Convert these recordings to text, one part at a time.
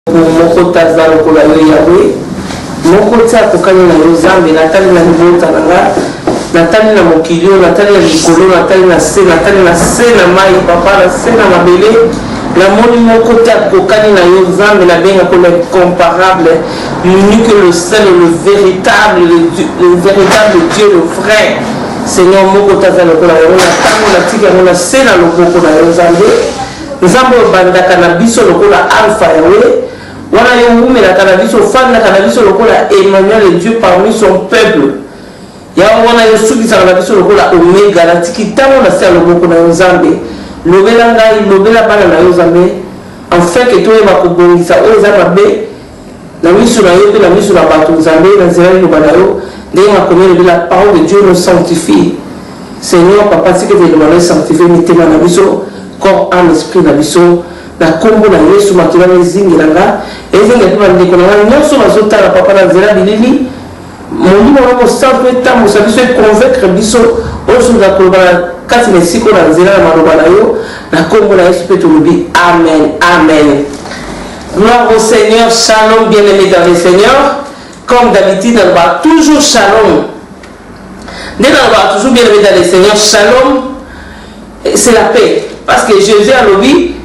moko taza lokola yo Yahweh moko tia kokani na yo Nzambe natali na libota nanga natali na mokilio natali na likolo natali na se na mai papa na se na mabele la moni moko tia kokani na yo Nzambe na benga comme incomparable l'unique le seul le véritable Dieu le vrai Seigneur moko taza lokola yo na tango na tika na se na loboko na yo Nzambe bandaka na biso lokola alpha Yahweh wana yo umela kana biso fana kana biso lokola Emmanuel Dieu parmi son peuple ya wana yo sukisa kana biso lokola omega la tikitamo na se loboko na Nzambe lobela ngai lobela bana na yo Nzambe enfin que toi va kobongisa o za mabe na miso na yo pe na miso na bato Nzambe na zela lo bana yo ndenge makomele la parole de Dieu nous sanctifie Seigneur papa si que tu demandes sanctifier mitema na biso corps âme esprit na biso na kombo na Yesu makila mezingelanga ezinga pe bandeko na ngai nyonso bazotala papa na nzela bilili molimo na mosantu etambusa biso econvaincre biso ozoza koloba kati na esiko na nzela na maloba na yo na kombo na Yesu pe tolobi amen amen. Gloire au Seigneur, shalom bien-aimés dans le Seigneur. Comme d'habitude on va toujours shalom. Dès qu'on va toujours bien-aimés dans le Seigneur, shalom c'est la paix parce que Jésus a dit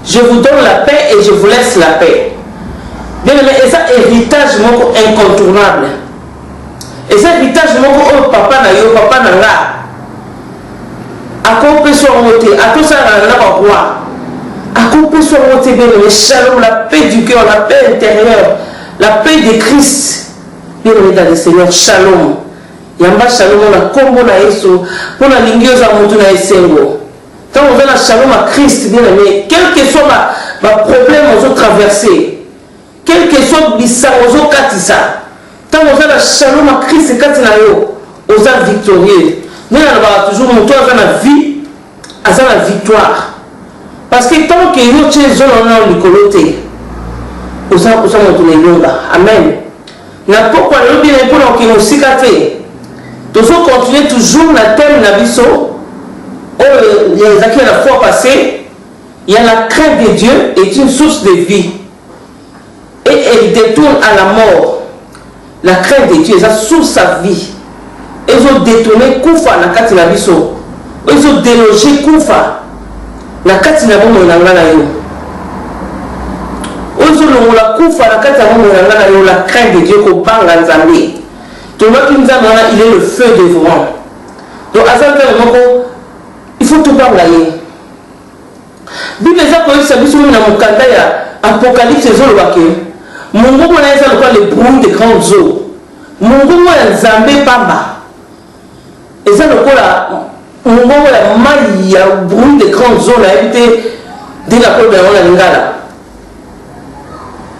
je vous donne la paix et je vous laisse la paix. Bien aimé, et ça héritage incontournable. Et ça héritage papa na yo, papa na nga. Accompé sur monté, à tout ça na roi. Accompé sur monté, bien aimé, shalom, la paix du cœur, la paix intérieure, la paix de Christ. Bien aimé dans le Seigneur, shalom. Yamba shalom na kombo na Yesu, pour la lingio za mutu na esengo. Quand on a la shalom à Christ, bien aimé, quel que soit ma problème aux autres traversés, quel que soit bissa aux autres katissa, quand on a la shalom à Christ et katina yo, aux autres victorieux, nous allons toujours monter à la vie, à la victoire. Parce que tant que yo tient zone on a l'icoloté, aux autres monter les longa. Amen. N'a pas quoi le bien pour nous cicater. Nous allons continuer toujours la thème na biso. Il y a la fois passée, il y a la crainte de Dieu est une source de vie et elle détourne à la mort. La crainte de Dieu est la source de sa vie. Ils ont détourné Koufa na kati na biso. Ils ont délogé Koufa na kati na bomo na ngana yo. Ils ont la Koufa na kati na bomo na ngana yo la crainte de Dieu ko banga Nzambe. Tout le monde qui nous a il est le feu dévorant. Donc à ça il faut tout parler. Bible ça pour ça biso na mokanda ya apocalypse zo lobake. Mungu mona eza lokwa le bruit de grandes eaux. Mungu mona Nzambe pamba. Eza lokwa mungu mona mai ya bruit de grandes eaux la éviter de la pole de la lingala.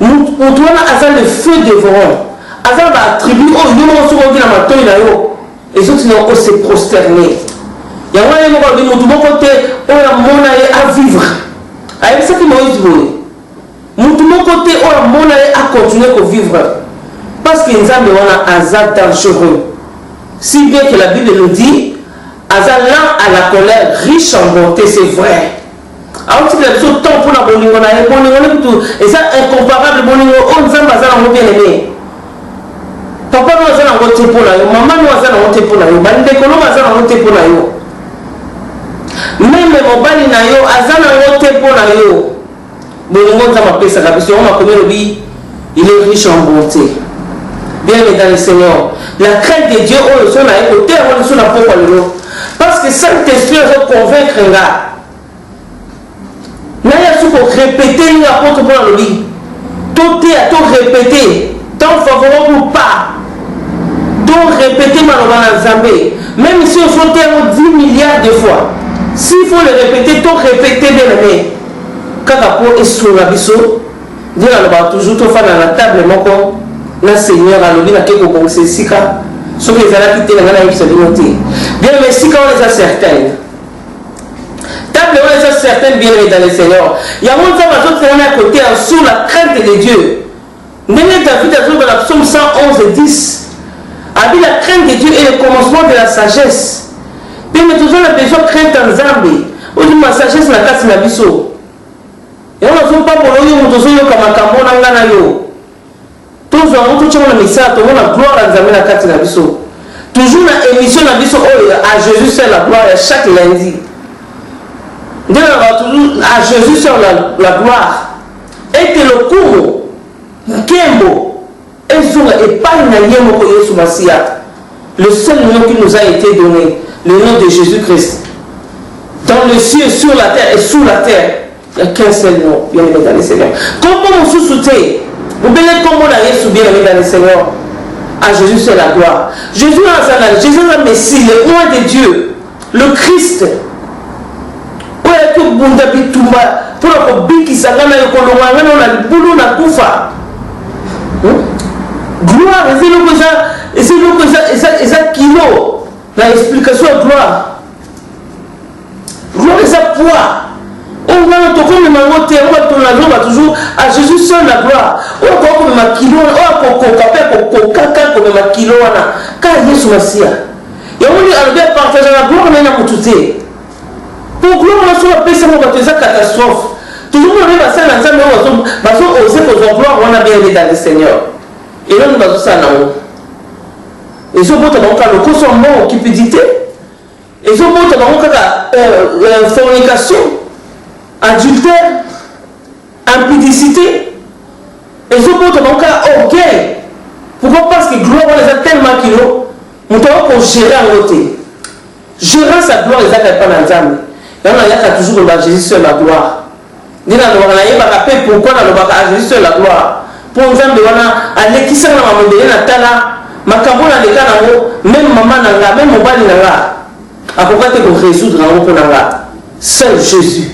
On doit avoir le feu dévorant. Azar ba attribue au yo so ko na matoi na yo. Et ceux qui n'ont se prosterner. Il y a un moment où nous devons côté on a mon à vivre. Avec ça qui Moïse voulait. Nous devons côté on a mon à continuer à vivre. Parce que nous avons un hasard dangereux. Si bien que la Bible nous dit, hasard lent à la colère, riche en bonté, c'est vrai. Alors tu as tout temps pour la bonne et ça incomparable bonne on nous a bien aimé. Papa nous a voté pour la maman nous a voté pour la bande nous a voté pour la même mobali na yo azana wote pona yo bongo za mapesa kabisa on a comme lui il est riche en bonté bien dans le Seigneur la crainte de Dieu on son na côté on son na pourquoi le parce que Saint-Esprit va convaincre nga na ya su ko répéter ni apôtre pour lui tout est à tout répéter tant favorable ou pas donc répéter malobana Nzambe même si on faut 10 milliards de fois. S'il faut le répéter, tout répéter bien aimé. Quand on est sur la biso, dire à toujours tout faire dans la table, le Seigneur a l'objet à quelque chose c'est si cas. Sauf les alliés qui étaient dans la vie, c'est bien mais si quand on les a certaines. Table on les a certaines bien aimé dans le Seigneur. Il y a un monde qui va à côté sur la crainte de Dieu. N'est-ce David a joué dans la psaume 111 et 10. A dit la crainte de Dieu est le commencement de la sagesse. Mais toujours la besoin de crainte en Zambie. Aujourd'hui, ma sagesse n'a pas de biso. Et on n'a pas pour l'eau, on a comme un cambon dans yo. Tous les message, tout le monde a gloire à Nzambe na kati na biso. Toujours une émission na biso à Jésus c'est la gloire chaque lundi. Toujours à Jésus sur la gloire. Et que le cours, Kembo, et sur l'épargne na yemo ko Yesu Masia. Le seul nom qui nous a été donné, le nom de Jésus-Christ. Dans le ciel, sur la terre et sous la terre, il n'y a qu'un seul nom, bien aimé dans le Seigneur. Comment vous sous-soutez? Vous venez comment on a Yesu bien aimé dans le Seigneur? À Jésus c'est la gloire. Jésus est le Messie, le roi de Dieu, le Christ. Où est-ce que vous avez tout bas? Pour que Biki Sagana et Kolomanga, on a le boulot, on a tout fait. Gloire, et c'est le ça kilo. L'explication de gloire. Gloire et sa poids. On va toujours toujours à Jésus seul la gloire. On va comme ma kilo, on va ma kilo, car Yesu Masia. Et on dit à le partager la gloire, on a tout. Pour gloire, on a sur la paix, c'est une catastrophe. Toujours on arrive à ça, on va oser pour la gloire, on a bien aidé dans le Seigneur. Et là, nous avons ça. Et ce mot, le consommement, cupidité. Et ce mot, fornication, adultère, impudicité. Et ce mot, orgueil. Pourquoi? Parce que gloire, on les a tellement kilos. Nous devons pour gérer en côté. Gérer sa gloire, les a pas dans le temps. Et on a toujours le Jésus sur la gloire. Nous avons pourquoi on a Jésus sur la gloire. Pour nous aller qui s'en va me donner la tala, ma cabona de canaro, même maman nanga, même mon bali nanga. À pourquoi tu peux résoudre un peu nanga? Seul Jésus.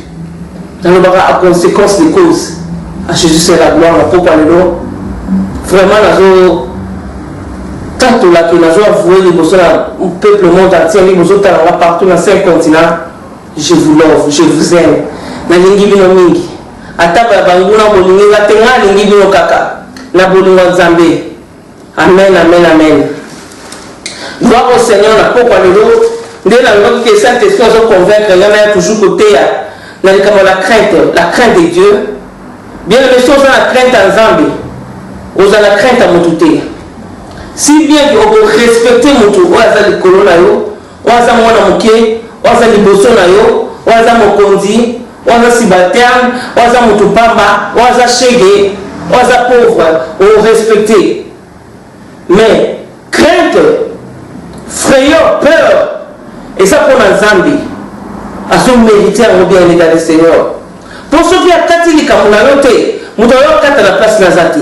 Dans le baga à conséquence des causes. À Jésus c'est la gloire, la pourquoi le nom. Vraiment la zo. Tant là que la joie avouée les besoins au peuple monde entier, les besoins partout dans 5 continents. Je vous love, je vous aime. Na lingi bino mingi. Ataba banguna bolingi la tenga lingi bino kaka. Na bolingo Nzambe. Amen, amen, amen. Gloire au Seigneur, na pourquoi le lot. Dès la langue que Saint-Esprit nous convaincre, il y en a toujours côté la crainte de Dieu. Bien les choses la crainte en Zambie. Vous avez la crainte à Moutouté. Si bien que vous respectez Moutou, vous avez les colons, vous avez mon amouké, vous avez les bossons, vous avez mon condi, vous avez Sibatian, vous avez Moutupamba, vous avez Chégué, vous avez pauvre, vous respectez. Mais crainte, frayeur, peur, et ça pour la Zambie, à son mériter à bien les gars du Seigneur. Pour ceux qui ont Kati, les Kamunanoté, nous devons avoir la place Nazati.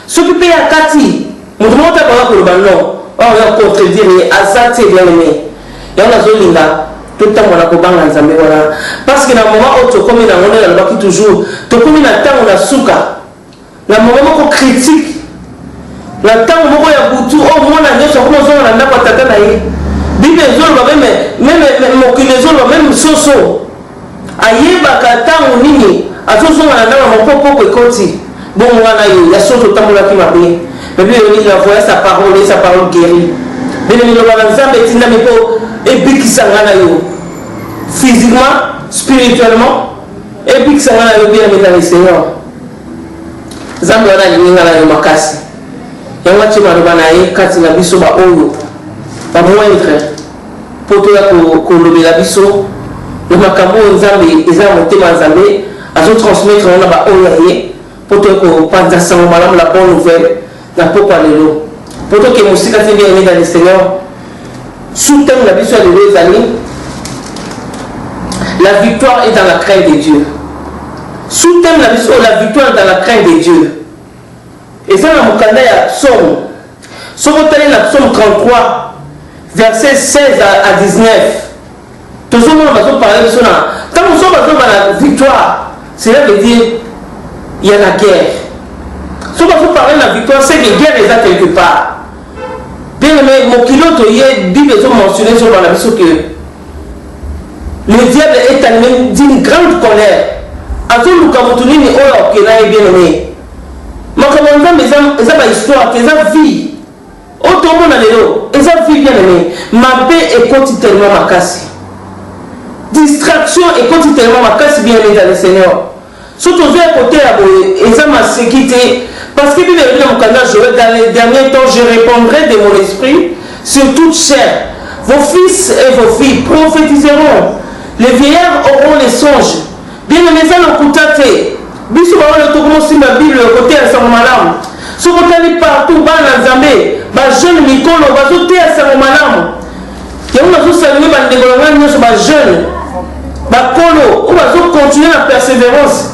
Ceux qui payent à Kati, nous devons avoir le ballon, on va contredire les Azati bien aimé. Et on a Zolinga, tout le temps on a coupé dans Zambie. Parce que dans le moment où tu commis dans le monde, on a toujours, tu commis dans le temps où on a souka. Dans le moment où on critique, dans le temps où on a boutou, au moins on a dit, on a n'a pas tatané. Bible même soso ayeba kata nini atoso na ndama mpopo ko koti bon wana yo ya soto tambola ki mabe mais il a voix sa parole guérit bien le baba Nzambe tinda mepo ebikisa ngana yo physiquement spirituellement ebikisa ngana yo bien dans le Seigneur Nzambe wana ngana yo makasi yango chima bana ye kati na biso ba oyo ba moindre pour toi que la biso le makambo Nzambe eza motema Nzambe azo transmettre on ba oyaye pour toi que panza sango malamu la bonne nouvelle na pokwa lelo pour toi que musika te bien dans le Seigneur soutien la biso de les amis la victoire est dans la crainte de Dieu soutien la biso la victoire dans la crainte de Dieu et ça na mukanda ya Psaume la Psaume 33 verset 16 à 19. Tout le monde va parler de cela. Quand nous sommes dans la victoire, cela veut dire il y a la guerre. Si on va parler de la victoire, c'est que la guerre est là quelque part. Bien aimé, mon pilote, il y a une Bible qui mentionné sur la mission que le diable est animé d'une grande colère. À tout le cas, vous avez oh, qui est bien aimé. Mais comme on a une histoire, qui est une vie. Autant que l'eau, et ça fait bien aimé. Ma paix est quotidiennement ma casse. Distraction est quotidiennement ma casse bien aimé dans le Seigneur. Surtout à côté, et ça m'a sécurité, Parce que dans les derniers temps, je répandrai de mon esprit sur toute chair. Vos fils et vos filles prophétiseront. Les vieillards auront les songes. Bien aimé, ça le coûtate. Biso ba le tourno sur la Bible côté à sa malam. Ce qu'on t'a partout bas dans Zambé, ba jeune mikolo ba zoté à sa malam. Il y a une chose saluer ba ndengolanga sur ba jeune. Ba kolo, on va continuer la persévérance.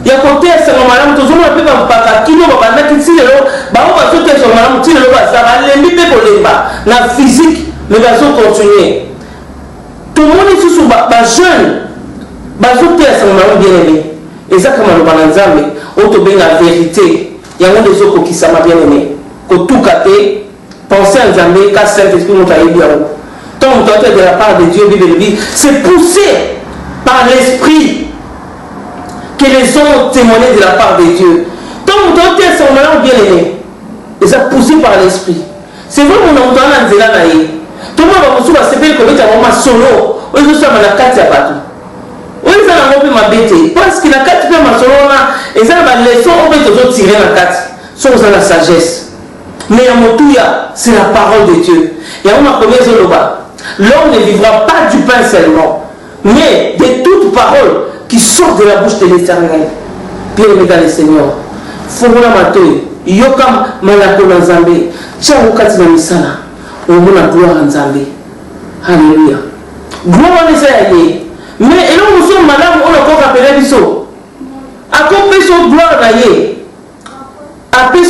Il y a côté à sa malam, toujours on peut pas kilo ba na kitile lo, ba on va zoté à sa malam, tile lo ba ça va lembi pe kolemba na physique, mais va continuer. Tout le monde est sous ba jeune. Ba zoté à sa malam bien aimé. Et ça, comme on Nzambe, on te donne la vérité. Il y a un des autres qui s'en bien aimé. Que tout caté, penser à Nzambe, qu'à Saint-Esprit, nous t'aille bien. Tant on doit être de la part de Dieu, c'est poussé par l'Esprit que les hommes ont témoigné de la part de Dieu. Tant on doit être son malin bien aimé. Et ça poussé par l'Esprit. C'est vrai qu'on a entendu Nzela naïe. Tout le monde va se faire comme un moment solo. On se fait la carte à bateau. Oui, ça n'a pas ma bête. Parce que la carte fait ma solona, et ça va laisser, on peut toujours tirer la carte. Sans la sagesse. Mais à Motouya, c'est la parole de Dieu. Et on a combien de loba. L'homme ne vivra pas du pain seulement, mais de toute parole qui sort de la bouche de l'Éternel. Bien aimé dans le Seigneur. Fomona Matoy, Yokam Malako Nzambe, Tchao Kati na Misala, Omona gloire Nzambe. Alléluia. Gloire à Nzambe. Mais et là, nous sommes madame, on a encore rappelé l'issue. À quoi son gloire d'ailleurs? À quoi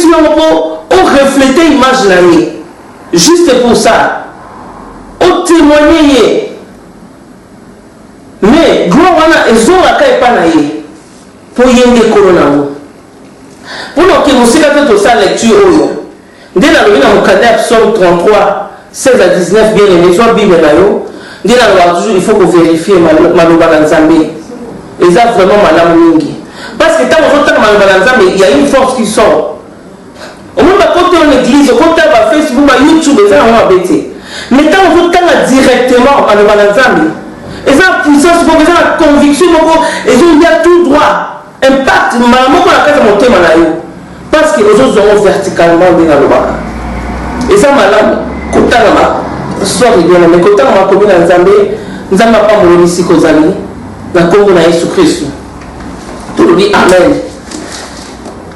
on reflète l'image d'ailleurs? Juste pour ça. On témoigne. Mais gloire, ils ont la caille pas d'ailleurs. Pour y aller corona. Pour que vous savez que ça lecture, dès la loi, dans mon cadre, Psaume 33, 16 à 19, bien aimé, soit Bible d'ailleurs. Il faut que vous vérifiez Maloba Nzambe. Et ça vraiment Madame Mingi. Parce que tant que Maloba Nzambe, il y a une force qui sort. Au moins, quand on est en église, quand on est sur Facebook, YouTube, ça on va bêter. Mais tant que on est directement Maloba Nzambe, et ça puissance, il faut la conviction, et il y a tout droit. Impact, maman, qu'on a fait monter Malayo. Parce que les autres auront verticalement des Maloba. Et ça, Madame, quand on a soit bien mais quand on a commis dans Zambé, nous n'avons pas mon ici qu'aux amis, la Congo na Jésus-Christ. Tout le dit Amen.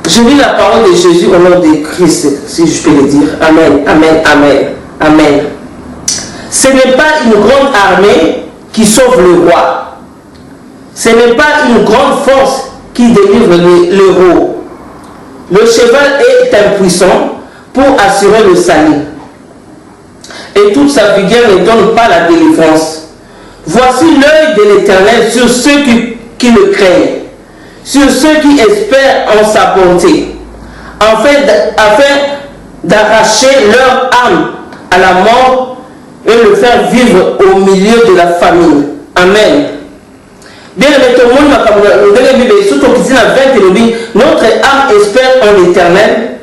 Je lis la parole de Jésus au nom de Christ, si je peux le dire. Amen, Amen, Amen, Amen. Ce n'est pas une grande armée qui sauve le roi. Ce n'est pas une grande force qui délivre l'héros. Le cheval est impuissant pour assurer le salut. Et toute sa vigueur ne donne pas la délivrance. Voici l'œil de l'Éternel sur ceux qui le craignent, sur ceux qui espèrent en sa bonté, afin d'arracher leur âme à la mort et le faire vivre au milieu de la famine. Amen. Bien aimé, tout le monde m'a surtout qui dit la 20, notre âme espère en l'Éternel.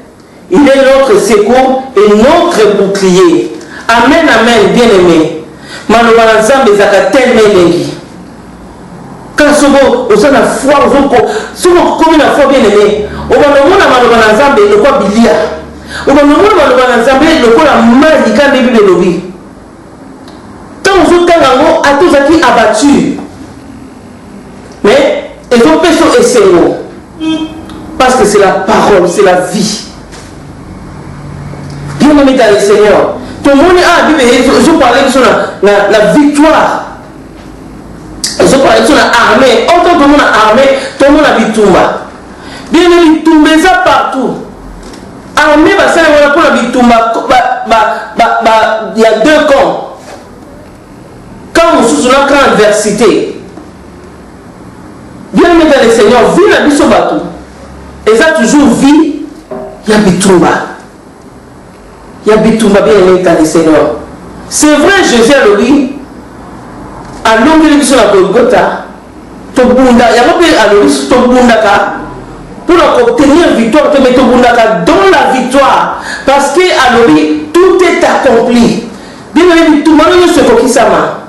Il est notre secours et notre bouclier. Amen, amen, bien aimé. Maloba Nzambe ezaka tellement lengi. Quand souvent, on a la foi, souvent comme la foi bien aimé. On va le monde à Maloba Nzambe le quoi bilia. On va le monde à Maloba Nzambe le quoi la malika de Bible lobby. Tant aux autres temps, à tous qui abattus. Mais ils ont péché et c'est parce que c'est la parole, c'est la vie. Bien aimé dans le Seigneur. Tout le monde a dit, ils ont parlé de la victoire. Ils ont parlé de l'armée. Autant tout le monde a armé, tout le monde a dit Toumba. Bien aimé, Toumba, ça partout. Armée, ça va pour la Toumba. Il y a deux camps. Quand on sous une grande adversité, bien aimé dans le Seigneur, vit la vie sur bateau. Et ça toujours vit, il y a Bitumba. Il y a Bitumba bien aimé dans le Seigneur. C'est vrai, Jésus a le dit, à l'homme de l'émission à Golgotha, Tobunda, il y a pas à l'homme Tobundaka, pour obtenir victoire, te mettre Tobundaka dans la victoire. Parce qu'à l'homme, tout est accompli. Bien aimé, tout le monde se fait qui ça m'a.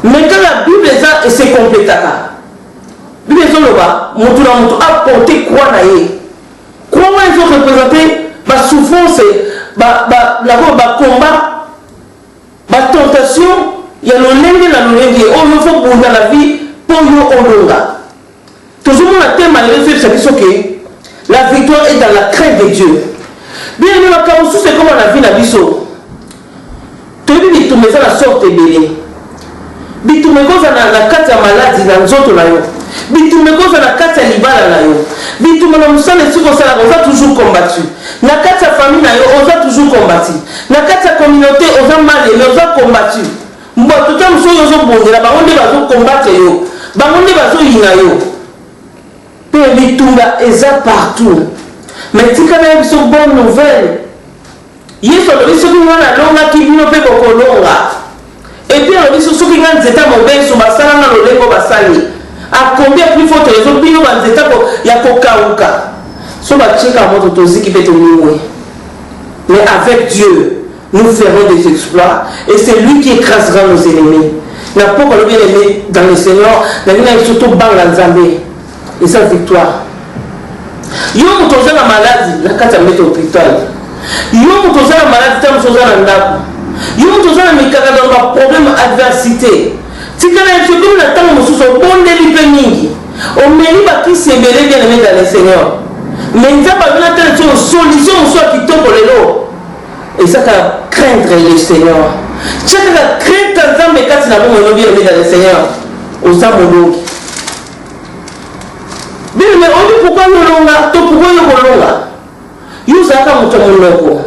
Mais quand la Bible est là, c'est complété. La Bible est là, mon tour a porté quoi d'ailleurs. Comment ils ont représenter ma souffrance, ma combat, ma tentation. Il y a l'olenge na l'olenge. Oh, il faut pour la vie pour nous olonga. Toujours mon thème malgré ce que la victoire est dans la crainte de Dieu. Bien, nous la carrosse, c'est comme la vie na biso. Tu dis que tu mets la sorte belé. Bitumekoza na kati ya maladi na nzoto na yo. Bitumekoza na kati ya libala na yo. Bitumena musala siko sala oza toujours combattu. Na kati ya famille na yo oza toujours combattu. Na kati ya communauté oza mal aimé oza combattu. Mbo tuta muso yo zo bondela bango nde bazo combattre yo. Bango nde bazo yina yo. Pe bitumba eza partout. Mais tika na biso bonne nouvelle. Yeso lo biso ki ngana longa ki bino pe kokolonga. Et puis on dit que ceux qui ont des états mauvais sont basala na lolengo basali. À combien plus faut les autres bino dans des états ya kokauka. So ba cheka moto tozi qui peut te mourir. Mais avec Dieu, nous ferons des exploits et c'est lui qui écrasera nos ennemis. N'a pas qu'on bien aimé dans le Seigneur, n'a pas surtout banga nzambe. Et sa victoire. Yo moto za la maladie, la kata mettre au hôpital. Yo moto za la maladie, tam so za na ndako. Yo tous les mikaka dans le problème adversité. Si quand même c'est comme la temps où nous bon délibéringi. On mérite pas qui s'est mêlé bien aimé dans le Seigneur. Mais il n'y a pas de solution soit qui tombe pour les lots. Et ça va craindre le Seigneur. Chaque fois craindre tant mais quand il a bon bien aimé dans le Seigneur. Aux amoureux. Bien mais on dit pourquoi nous longa, pourquoi nous longa. Yo zaka mutomoloko.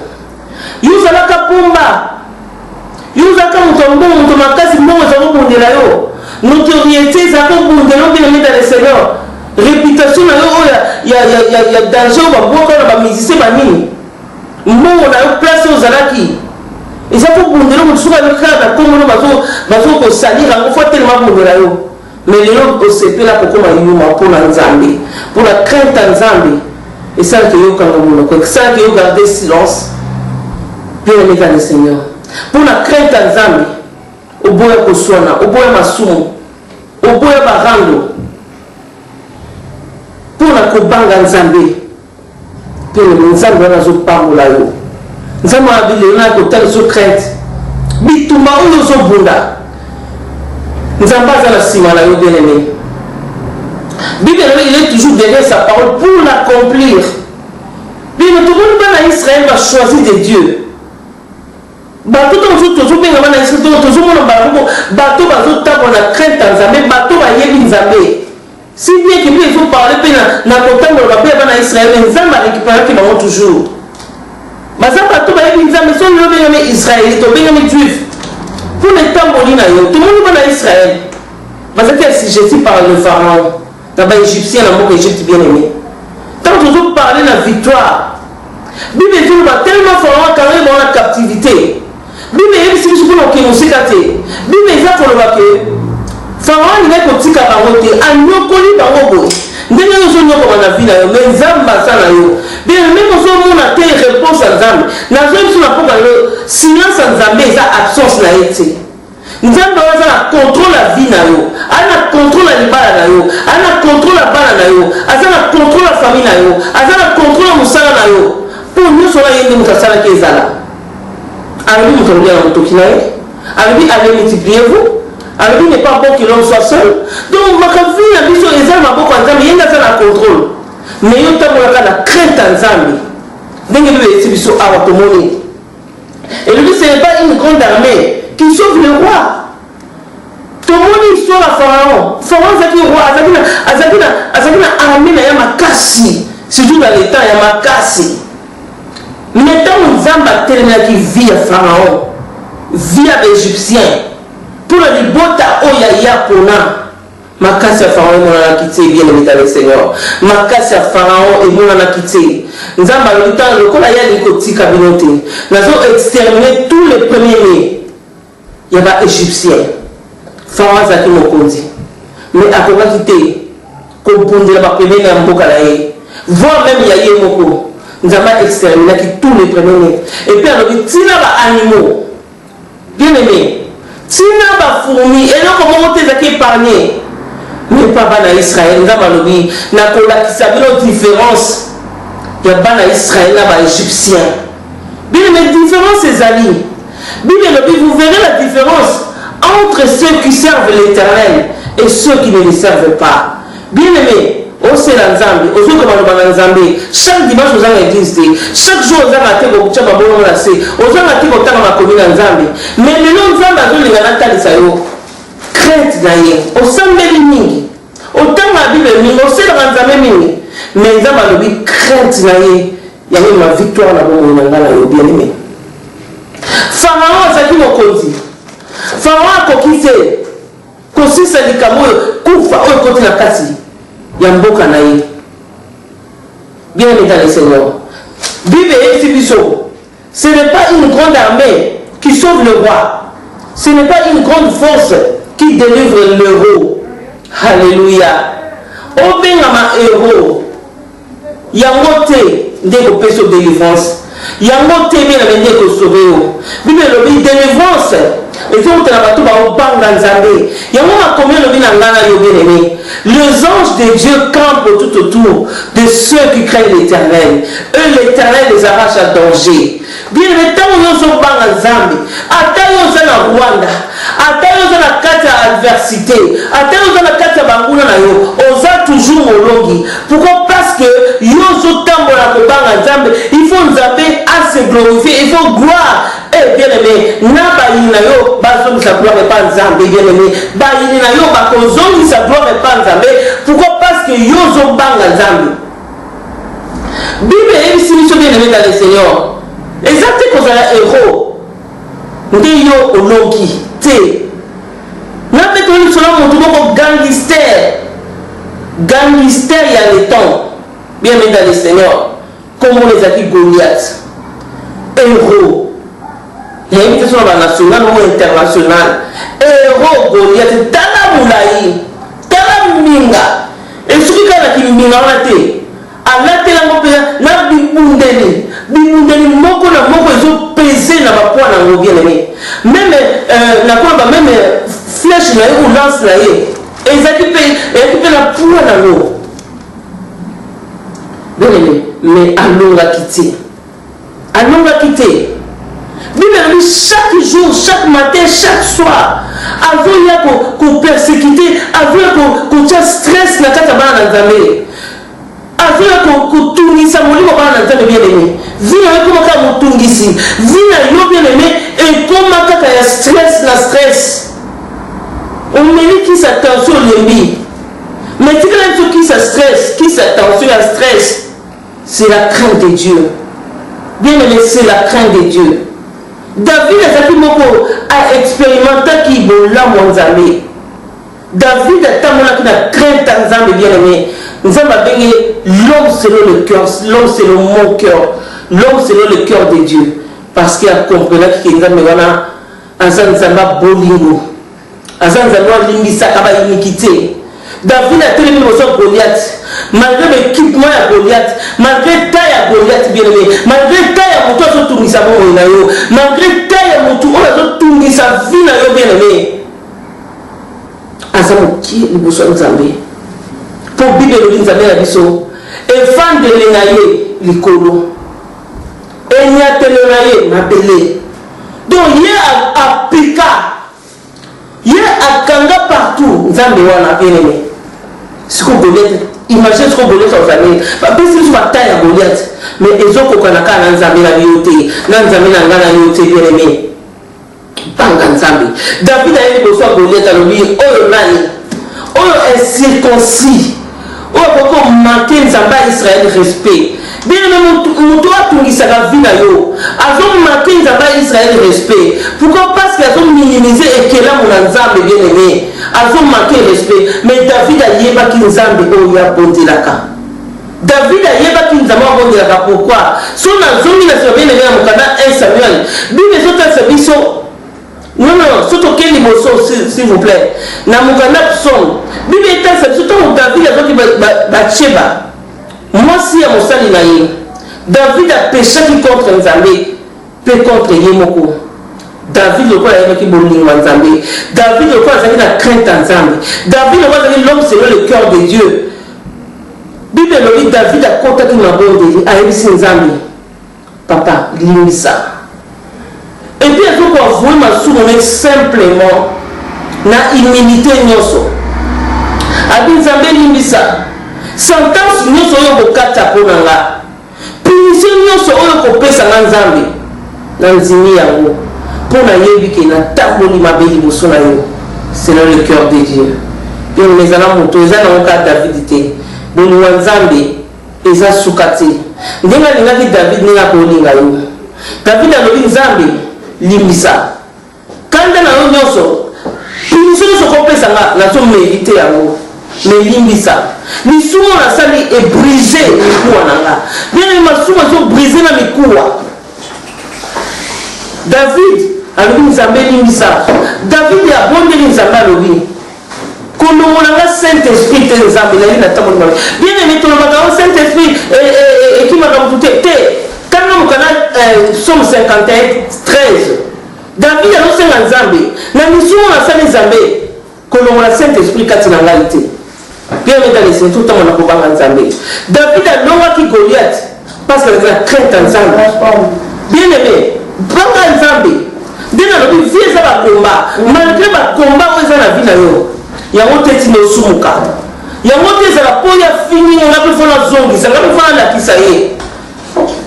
Yo zaka pomba. Yuzaka mutombo mutomakasi mbongo za kubundela yo. Notoriété za kubundela bien aimé dans le Seigneur. Réputation na yo ya danger ba boka na ba musicien ba nini. Mbongo na yo place aux alaki. Et ça pour bundela mutusuka le cadre comme no bazo ko salir en fois tellement bundela yo. Mais les autres au CP là pour comment yuma pour la Nzambe, pour la crainte en Nzambe. Et ça que yo quand on ça que yo garder silence. Bien aimé dans le Seigneur. Pour la crainte en Nzambe, au boya koswana, au boya masumu, au boya barando, pour la kobanga Nzambe, pour le Nzambe wana zo pambola yo. Nzambe abile na kotel zo crainte. Bituma oyo zo bunda. Nzambe azala sima na yo bien aimé. Bible il est toujours derrière sa parole pour l'accomplir. Bien tout le monde en Israël va choisir de Dieu. Bato toujours bien avant d'être toujours mon bateau bateau na crainte en Nzambe bateau ba yebi Nzambe si bien que ils ont parlé na kotango ba pe bana Israël Nzambe récupérer qui va toujours baza bateau ba yebi Nzambe sont le bien Israël to bien juif pour les tamboli na yo tout le monde bana Israël baza que si je suis par le pharaon na ba égyptien na moko Égypte bien aimé tant toujours parler la victoire Bible dit va tellement pharaon quand il est dans la captivité. Bible est si vous voulez que nous sikate. Bible est là pour le baquer. Pharaon il est comme tika baroté. Anyokoli barobo. Ndenge nous sommes comme on a vu là. Mais Nzamba ça là yo. Bien même nous sommes on a tes réponses à Nzamba. Nous sommes sur la porte le silence à Nzamba ça absence là été. Nzamba ça contrôle la vie na yo. Ana contrôle la libala na yo. Ana contrôle la bala na yo. Ana contrôle la famille na yo. Ana contrôle la musala na yo. Pour nous cela yende musala kezala. Alors nous allons bien en Tokinaï. Alors lui allez multipliez-vous. Alors lui n'est pas bon que l'homme soit seul. Donc ma vie a besoin des armes à beaucoup en Zambie. Il y a un contrôle. Mais il y a la crainte en Zambie. Donc il y a des choses à automonie. Et lui ce n'est pas une grande armée qui sauve le roi. Tout le monde histoire à Pharaon. Pharaon c'est le roi. Azakina armée na yamakasi. Surtout dans les temps yamakasi. Mais tant que Nzamba termina qui vit à Pharaon, vit à l'Égyptien, pour le libota oya ya pona, ma casse à Pharaon mon a quitté bien aimé dans le Seigneur. Ma casse à Pharaon et mon a quitté. Nzamba le temps le kola ya likoti kabinote. Nous avons exterminé tous les premiers-nés. Il y a Égyptien. Pharaon a qui mon kondi. Mais à quoi quitter? Comme pour dire ma première na mboka la ye. Voir même ya ye moko. Nous avons exterminé tous les premiers-nés. Et puis, on a dit, tina ba animaux. Bien aimé. Tina ba fourmis. Et là, comment on t'a épargné? Mais pas dans Israël. Nous avons dit, n'a pas la différence Il y a bana Israël là-bas, Égyptien. Bien, mais différence c'est Ali. Vous verrez la différence entre ceux qui servent l'Éternel et ceux qui ne le servent pas. Bien aimé, au Sélanzambi, au Zokomanzambi, chaque dimanche aux églises, chaque jour aux Amatés, au Tchababon, aux Amatés, au Tamakomi Nzambi. Mais le nom Nzambi a donné la Natalisayo. Crête d'ailleurs, au Sambeli Mingi, au Tamabibe Mingi, au Sélanzambi Mingi. Mais Nzambi a dit crête d'ailleurs, il y a eu ma victoire là-bas, bien aimé. Pharaon a dit mokonzi. Pharaon a kokise. Kosisa likamo kufa oyo koti na kati ya mboka na ye. Bien aimé dans le Seigneur. Bible et Sibiso. Ce n'est pas une grande armée qui sauve le roi. Ce n'est pas une grande force qui délivre l'héros. Alléluia. Obengama héros. Yangote ndeko peso délivrance. Yango te bien amené ko sauver. Bible lobi délivrance. Et si on te l'a battu au bang Nzambe. Yango a combien le bien ngana yo bien aimé. Les anges de Dieu campent tout autour de ceux qui craignent l'Éternel. Eux l'Éternel les arrache à danger. Bien le temps où nous sommes bang Nzambe. Ata yo za na Rwanda. Ata yo za na kati ya adversité. Ata yo za na kati ya banguna na yo. Oza toujours molongi. Pourquoi? Parce que yo zo tambola ko bang Nzambe. Il faut Nzambe à se glorifier. Il faut gloire. Eh bien aimé, na bayi na yo bazongi sa gloire pas Nzambe bien aimé. Bayi na yo bakozongi sa gloire pas Nzambe. Pourquoi? Parce que yo zo banga Nzambe. Bible est ici bien aimé dans le Seigneur. Exactement comme un héros. Nde yo olongi te. Na pe ko ni solo moto ko gangster. Gangster ya le temps. Bien aimé dans le Seigneur. Comme on les a dit Goliath. Héros. Il y a une question nationale ou internationale. Héros Goliath, Tala Moulaï, Tala Minga. Et ce qui est là, Minga, on a été. À la télé, on a Bimundeli. Bimundeli, moko na moko, ils ont pesé dans ma poids dans le bien aimé. Même, même flèche, ou lance, ils occupent la poids dans l'eau. Bien aimé, mais allons la quitter. Allons la quitter. Bible chaque jour, chaque matin, chaque soir, avant il y a qu'on persécuter, avant qu'on tient stress na kata bana Nzambe, avant qu'on tungisa molimo bana Nzambe bien aimé. Vina yo comme ka mutungisi, vina yo bien aimé et comme kata ya stress na stress. On mérite qui sa tension lembi. Mais tu connais qui sa stress, qui sa tension ya stress, c'est la crainte de Dieu. Bien aimé, c'est la crainte de Dieu. David a expérimenté qui est là, mon ami. David a crainte à Nzambe bien aimé. Nzambe a béni l'homme selon le cœur, l'homme selon mon cœur, l'homme selon le cœur de Dieu. Parce qu'il a compris que Nzambe a Nzamba bolingo. Nzamba lingi sakaba iniquité. David a télé sur Goliath. Malgré l'équipement à Goliath, malgré taille à Goliath bien aimé, malgré taille à mon toit sur tout sa bon malgré taille à mon toit sur tout sa vie na yo bien aimé. Azamo qui le besoin Nzambe. Pour Bible le Nzambe la biso. Et fan de l'enaye likolo. Et n'y a telenaye m'appelé. Donc hier à Pika. Hier à Kanga partout Nzambe wana bien aimé. Ce qu'on Goliath, imaginez ce qu'on Goliath en famille. Parce que c'est une taille à Goliath. Mais ils ont qu'on a quand Nzambe la vioté. Nzambe la vioté bien aimé. Banga Nzambe. David a eu besoin de Goliath à lui. Oh nani. Oh est circoncis. Oh pourquoi manquer Nzambe à Israël respect. Bien aimé mon toit tout il s'est vu là yo. Ils ont manqué Nzambe à Israël respect. Pourquoi? Parce qu'ils ont minimisé et que là mon Nzambe bien aimé. Ils ont manqué respect. Mais David a yéba qui Nzambe oya bondi laka. David a yéba qui Nzambe bondi laka. Pourquoi? Son Nzambe n'a pas bien aimé à mon canal 1 Samuel. Bible les autres services. Non, surtout quel niveau s'il vous plaît. Dans mon canal son. Bible est un service. Surtout David a dit Bathsheba. Moi si à mon sali naïe. David a péché qui contre Nzambe. Peut contre Yemoko. David le roi a qui boling Nzambe. David le roi a la crainte Nzambe. David le roi a l'homme selon le cœur de Dieu. Bible lobi David a kota ki mabondeli a ebisi nzambe papa limbisa et puis il faut avouer ma souvenir simplement na humilité nyoso abi nzambe limbisa sentence nyoso oyo kokata mpona nga punition nyoso oyo kopesa nga nzambe na nzimi yango mpona yebi ke natamboli mabe liboso na yo selon le cœur de Dieu bien ezala moto eza nango kaka David te boluwa nzambe eza suka te ndenge alingaki David ndenge akolinga yo David alobi nzambe limbisa kanda na yo nyonso punition nyonso kopesa nga nazomérite yango me limbisa lisumu nasali ebrise mikuwa na nga bien masumu ezobrise na mikuwa David alobi nzambe limbisa David abondeli nzambe alobi kolongolanga Saint-Esprit te nzambe nali natamoli mabe bien aimé tolobaka o Saint-Esprit ekimaka motu te kanga mokana Somme 51 13 David alosenga nzambe na lisumu nasali nzambe kolongola Saint-Esprit kati na ngai te bien aimé dans les saints tout le temps on a kobanga nzambe David alongaki Goliath parce que la crainte en nzambe bien aimé banga nzambe ndenge alobi vie eza bakomba malgré bakomba oyo eza na vi na yo yango te tina osumuka yango te ezala po ya finingo nga mpe fona zongisa nga mpe fona lakisa ye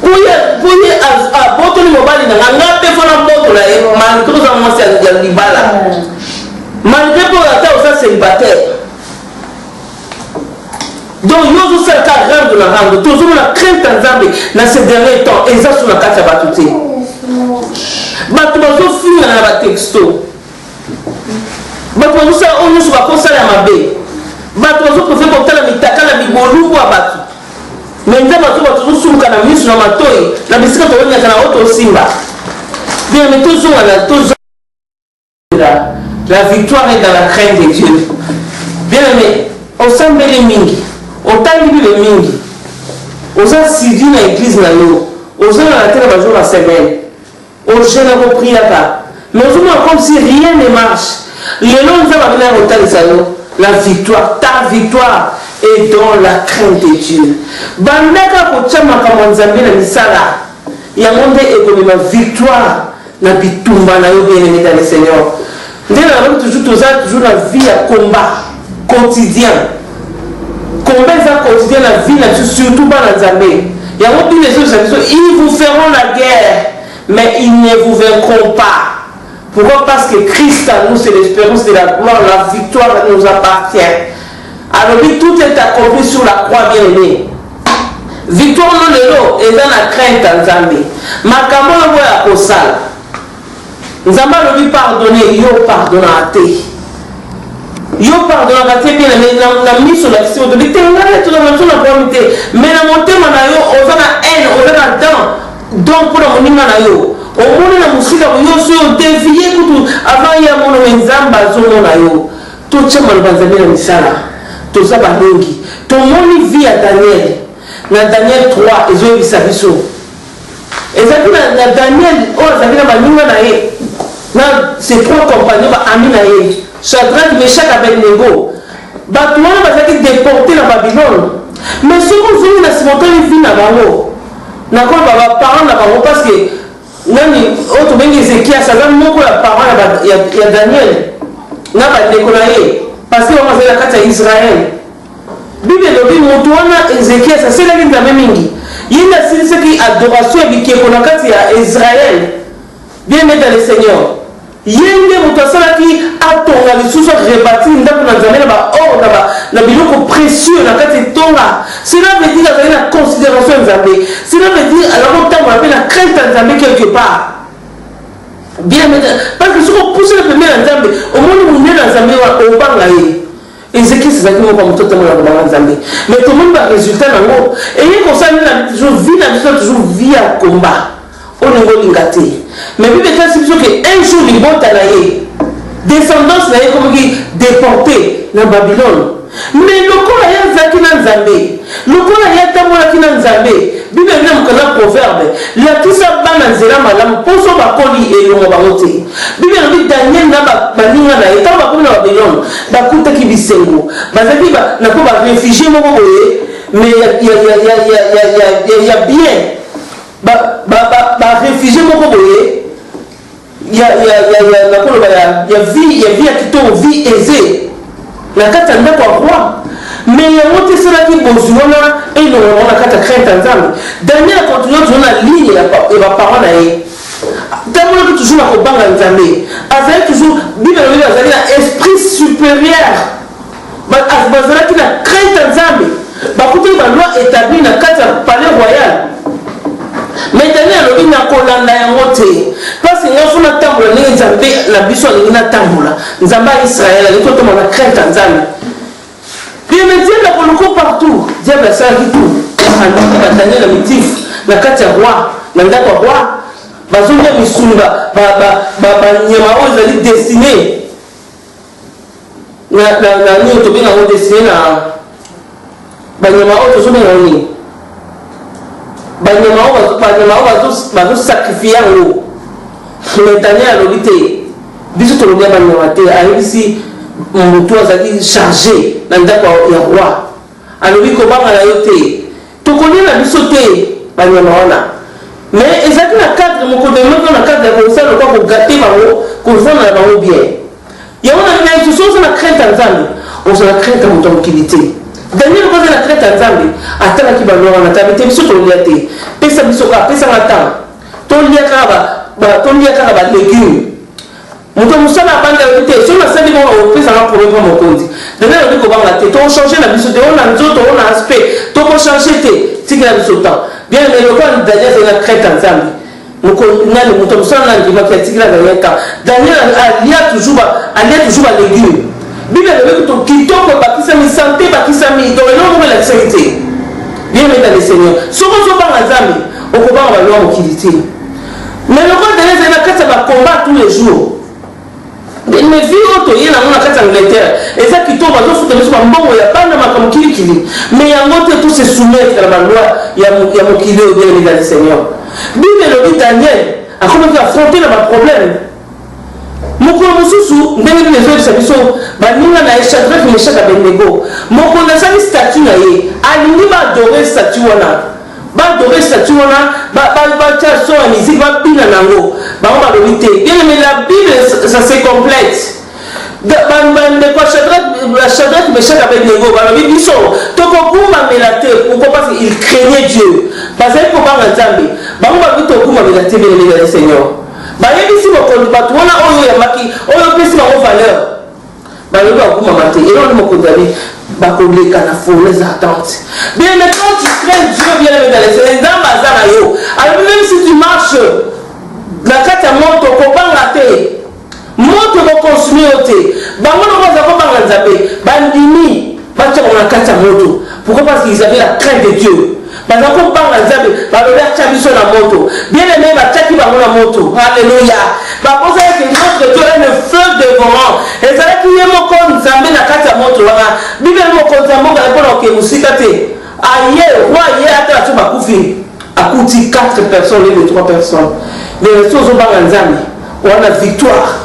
po ye abotoli mobali na nga nga mpe fona mbotola ye malgré oza mwasi ya libala malgré po ata oza célibataire donc yo ozosalaka rendre na rendre tozomona crainte ya nzambe na ce dernier temps eza so na kati ya bato te bato bazofingana na batexto bato bazosala oyo nyonso bakosala ya mabe bato bazoprefere kotala mitaka na mibolumbu ya bato me nzambe ato bato tozosumuka na miso na matoi na bisika tolingaka na oyo tosimba bien me tozonga la victoire est dans la crainte de Dieu bien aimé osambeli mingi otali bible mingi oza sidi na église na yo ozolala te na bajour ya semaine ogena kopriaka mais ozomona comme si rien ne marche lelo nzambe amena kotalisa yo la victoire ta victoire est dans la crainte de Dieu bandaka kotia makambo ya nzambe na misala yango nde ekomema victoire na bitumba na yo bien aimé dans le Seigneur nde nalobi toujours toza toujours na vie ya combat quotidien combat eza quotidien na vie na biso surtout bana nzambe yango bino ezozisa biso ils vous feront la guerre mais ils ne vous vaincront pas. Pourquoi? Parce que Christ à nous, c'est l'espérance de la gloire, la victoire nous appartient. Alors oui, tout est accompli sur la croix bien-aimée. Victoire non lelo est dans la crainte en Zambie. Makambo na boya kosala. Nzamba lobi pardonner, yo pardonner à te. Yo pardonner à te bien aimé na miso la question de l'Éternel tout dans tout na bonté. Mais na motema na yo oza na haine, oza na dent. Donc pour la moninga na yo. Omoni na musika yoso yo dévier kutu avant ya mono nzamba zomo na yo. To chama banzambi na misala. To za banongi. To moni vie ya Daniel. Na Daniel 3 ezo yebisa biso. Ezaki na Daniel oyo azali na baninga na ye. Na ses trois compagnons ba ami na ye. Shadrach, Meshach, Abednego. Bato wana bazaki déporté na Babylone. Mais ce qu'on fait na simotani vie na bango. Na ko ba parents na bango parce que nani oto bengi Ezekiel saza moko ya parents ya Daniel. Na ba ndeko na ye parce que on a kati ya Israël. Bible lobi moto wana Ezekiel ça c'est la linga mingi. Yina c'est qui adoration ya bikeko na kati ya Israël. Bien mettre dans le Seigneur. Yende moto asalaki atonga lisusu rebâti ndako na nzambe na ba or na biloko précieux na kati tonga. Cela veut dire qu'il y a une considération de nzambe. Cela veut dire alors on appelle la crainte de nzambe quelque part. Bien parce que si on pousse le premier nzambe, au moins on est dans nzambe au bangaye. Ezekiel c'est exactement comme tout le monde dans nzambe. Mais tout le monde va résultat nango. Et il comme ça toujours vie la vie toujours vie à combat. On est lingate. Mais Bible dit qu'un jour il monte à la descendance là comme qui déporté dans Babylone. Mais le corps a zaki na nzambe. Le corps a tamola ki na nzambe. Bible dit dans le proverbe, la kisa bana nzela malamu poso ba koli elongo ba mote. Bible dit Daniel na baninga na eta ba koli na Babylone. Ba kuta ki bisengo. Ba zaki ba na ko ba réfugié moko boye. mais il y a bien. Réfugié, il y a vie qui tombe, vie aisée. La carte n'a pas roi. Mais il y a monté cela qui besoin et nous on a carte crainte ensemble. Daniel a continué sur la ligne et va parole à Daniel est toujours au banc ensemble. Avec toujours Bible un esprit supérieur. Bazala qui a crainte ensemble. Bakoute la loi établie dans carte palais royal. Mais Daniel il n'a kolanda ya moté parce que nous sommes tambola ni nzambe la biso ni na tambola nzamba Israël les tout monde crainte ensemble. Bien mais Dieu l'a coloqué partout. Dieu l'a ça qui tout. Daniel la mitif la carte roi na ndako roi bazonga misumba nyama ozali destiné na ni to bien on destiné na nyama ozo so bien ni banyama sacrifier ngo Daniel alobité biso to lobi banyama te ayebisi mutu azali chargé na ndako ya roi alobi ko banga na yo te to kolela biso te banyama wana mais ezaki na cadre moko de moko na cadre ya conseil ko gâter bango ko vona na bango bien ya wana na institution na crainte nzambe on se la crainte en tranquillité. Daniel ko na crainte nzambe atala ki bango na tabité biso to liate pesa biso ka pesa ngata to liaka ba légumes muto musala banda yote so na sali mo pesa na programme mo konzi Daniel ko banga te to changer na biso de on na nzoto on na aspect to ko changer te tika biso temps bien mais le quand Daniel c'est la crainte ensemble muko nani muto musala na ndima ki tika Daniel ka Daniel alia toujours ba légumes Bible veut que kitoko bakisa mi santé bakisa mi donc non la sécurité bien mais dans le Seigneur so ko so banga nzambe o ko banga ba loi mokilité mais le quand Daniel c'est la carte va combat tous les jours. Mais vie auto yena mona kata Angleterre et ça qui tombe dans ce mbongo ya bana makam kilikili mais ya ngote tout se soumettre à la loi ya mokili au bien dans le Seigneur. Bible le dit Daniel a commencé à affronter le problème. Moko mususu ndenge les autres sabiso baninga na Shadrach Meshach Abednego moko na sali statue na ye alingi ba adorer statue wana ba tia son musique ba bina nango ba lobité bien mais la Bible ça se complète de quoi Shadrach Meshach Abednego ba lobi biso to ko kuma melate pourquoi parce qu'il craignait Dieu parce que ko ba nzambe ba to kuma melate bien le Seigneur ba yebisi bokondi batu wana oyo ya maki oyo pesi ba valeur ba lobi kuma mate et on mo condamné ba koleka na forêt attente bien mais quand tu crains Dieu bien dans les nzamba azana yo alors même si tu marches la carte moto ko banga te moto ko consommer te bango no baza ko banga nzambe bandimi bacha na carte moto pourquoi parce qu'ils avaient la crainte de Dieu parce que banga nzambe ba lobi acha biso na moto bien aimé bacha ki bango na moto alléluia ba posa que notre Dieu est le feu dévorant et ça qui est mon compte nzambe na carte moto wana bible mo compte nzambe ka pona ke musika te aye roi ye ata tu bakufi akuti 4 personnes et 3 personnes mais les choses ont banga nzambe wana victoire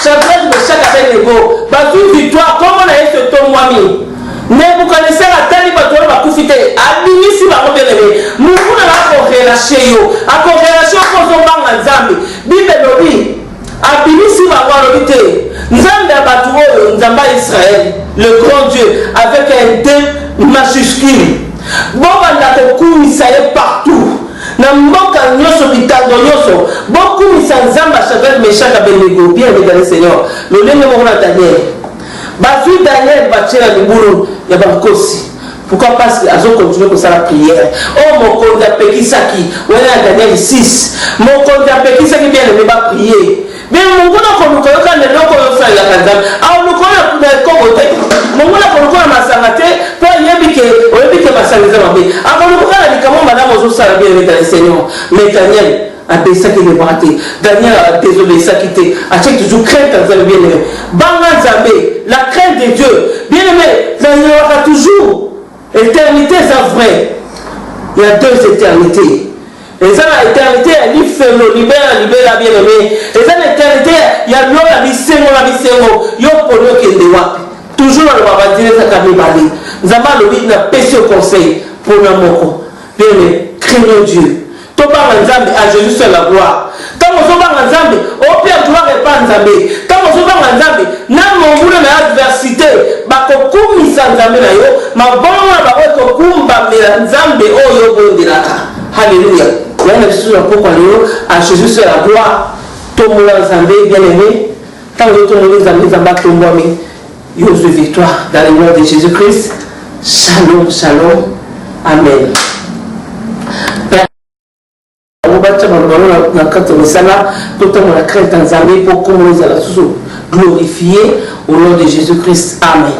Shadrach Meshach Abednego bazu victoire comme on a eu ce tomwami Nebuchadnezzar atali bato bakufi te abimisi bango belele mukuna na ko relâcher yo ako relâcher ko zo banga nzambe bible lobi abimisi bango lobi te nzambe bato oyo nzamba Israël le grand Dieu avec un D majuscule bobanda ko kumisa ye partout na mboka nyoso bitando nyoso bokumisa nzamba Shadrach Meshach Abednego bien dans le Seigneur le lenge mo na Daniel bazu Daniel bachela libulu ya bakosi pourquoi parce que azo continuer pour ça la prière oh mon konda pekisaki wala Daniel 6 mon konda pekisaki bien le ba prier mais mon kona ko ko ka ne loko yo sa ya kanda au ko na ko ko te mon kona ko na masangate po yebike masangeza mabe akolo ko na likamo madame ozo sa bien dans le Seigneur mais Daniel a baissé qui est braté Daniel a désolé ça quitté a check toujours crainte dans le bien aimé banga nzambe la crainte de Dieu bien aimé il y aura toujours éternité c'est vrai il y a 2 éternités et ça l'éternité elle dit félo libère bien aimé et ça l'éternité il y a l'eau la bisengo yo polo kende wapi toujours le baba dire ça kamibali Nzamba lobi na pesi au conseil pour la moko. Bien les craignons Dieu. Tobanga Nzambe à Jésus seul la gloire. Quand on se bat Nzambe, au pire gloire et pas Nzambe. Quand on se bat Nzambe, na mongula na adversité, ba kokumisa Nzambe na yo, ma bonga ba ko kumba mela Nzambe oyo bondelaka. Alléluia. Yana bisu na poko leo à Jésus seul la gloire. Tomola Nzambe bien-aimé. Quand on tomola Nzambe Nzamba tombami. Yo de victoire dans le nom de Jésus-Christ. Shalom, shalom. Amen. Glorifié au nom de Jésus-Christ. Amen.